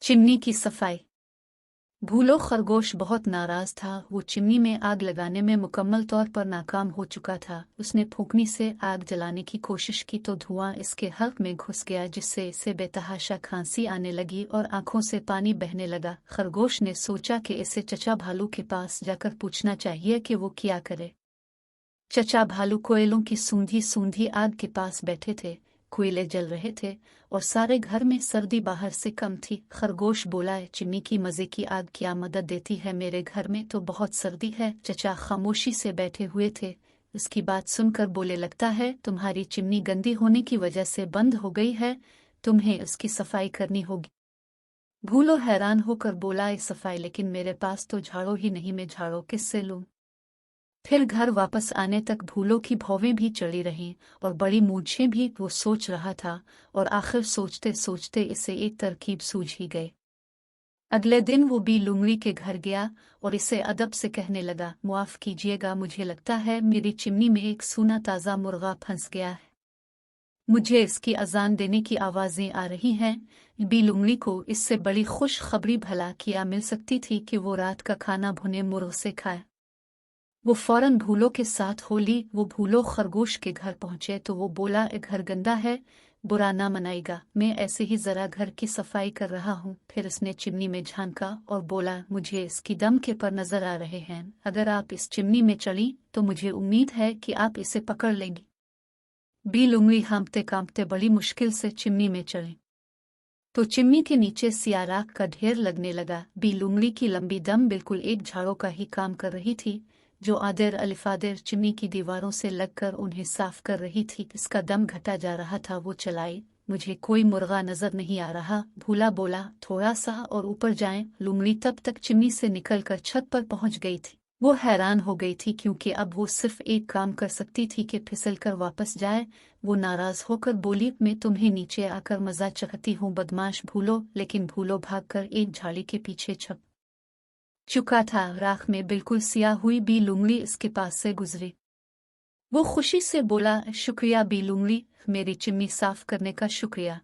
Chimney की सफाई। भूलो खरगोश बहुत नाराज था। वो चिमनी में आग लगाने में मुकम्मल तौर पर नाकाम हो चुका था। उसने फूंकनी से आग जलाने की कोशिश की तो धुआं इसके हल्क में घुस गया, जिससे इसे बेतहाशा खांसी आने लगी और आंखों से पानी बहने लगा। खरगोश ने सोचा कि इसे चचा भालू के पास जाकर पूछना चाहिए कि वो क्या करे। चचा भालू कोयलों की सूंधी सूंधी आग के पास बैठे थे। कोयले जल रहे थे और सारे घर में सर्दी बाहर से कम थी। खरगोश बोला, चिमनी की मजे की आग क्या मदद देती है, मेरे घर में तो बहुत सर्दी है। चचा खामोशी से बैठे हुए थे। उसकी बात सुनकर बोले, लगता है तुम्हारी चिमनी गंदी होने की वजह से बंद हो गई है, तुम्हें उसकी सफाई करनी होगी। भूलो हैरान होकर बोला, सफाई? लेकिन मेरे पास तो झाड़ू ही नहीं, मैं झाड़ू किससे लूं? फिर घर वापस आने तक भूलों की भौवें भी चढ़ी रहीं और बड़ी मूंछें भी। वो सोच रहा था और आखिर सोचते सोचते इसे एक तरकीब सूझ ही गई। अगले दिन वो बी लुंगड़ी के घर गया और इसे अदब से कहने लगा, मुआफ कीजिएगा, मुझे लगता है मेरी चिमनी में एक सूना ताज़ा मुर्गा फंस गया है। मुझे इसकी अजान देने की आवाज़ें आ रही हैं। बी लुंगड़ी को इससे बड़ी खुश खबरी भला क्या मिल सकती थी कि वो रात का खाना भुने मुर्ग से खाए। वो फौरन भूलो के साथ हो ली। वो भूलो खरगोश के घर पहुंचे तो वो बोला, ए घर गंदा है, बुरा ना मनाएगा, मैं ऐसे ही जरा घर की सफाई कर रहा हूँ। फिर उसने चिमनी में झांका और बोला, मुझे इसकी दम के पर नजर आ रहे हैं। अगर आप इस चिमनी में चली तो मुझे उम्मीद है कि आप इसे पकड़ लेंगी। बी लुंगड़ी हाँफते कांपते बड़ी मुश्किल से चिमनी में चली तो चिमनी के नीचे सियाराख का ढेर लगने लगा। बी लुंगड़ी की लंबी दम बिल्कुल एक झाड़ू का ही काम कर रही थी, जो आदेर अलिफादेर चिमनी की दीवारों से लगकर उन्हें साफ कर रही थी। इसका दम घटा जा रहा था। वो चलाई, मुझे कोई मुर्गा नजर नहीं आ रहा। भूला बोला, थोड़ा सा और ऊपर जाएं। लुंगड़ी तब तक चिमनी से निकलकर छत पर पहुंच गई थी। वो हैरान हो गई थी क्योंकि अब वो सिर्फ एक काम कर सकती थी कि फिसल कर वापस जाए। वो नाराज होकर बोली, मैं तुम्हें नीचे आकर मजा चखती हूँ बदमाश भूलो। लेकिन भूलो भागकर एक झाड़ी के पीछे छप चुका था। राख में बिल्कुल सियाह हुई बी लुंगड़ी इसके पास से गुजरी। वो खुशी से बोला, शुक्रिया बी लुंगड़ी, मेरी चिमनी साफ करने का शुक्रिया।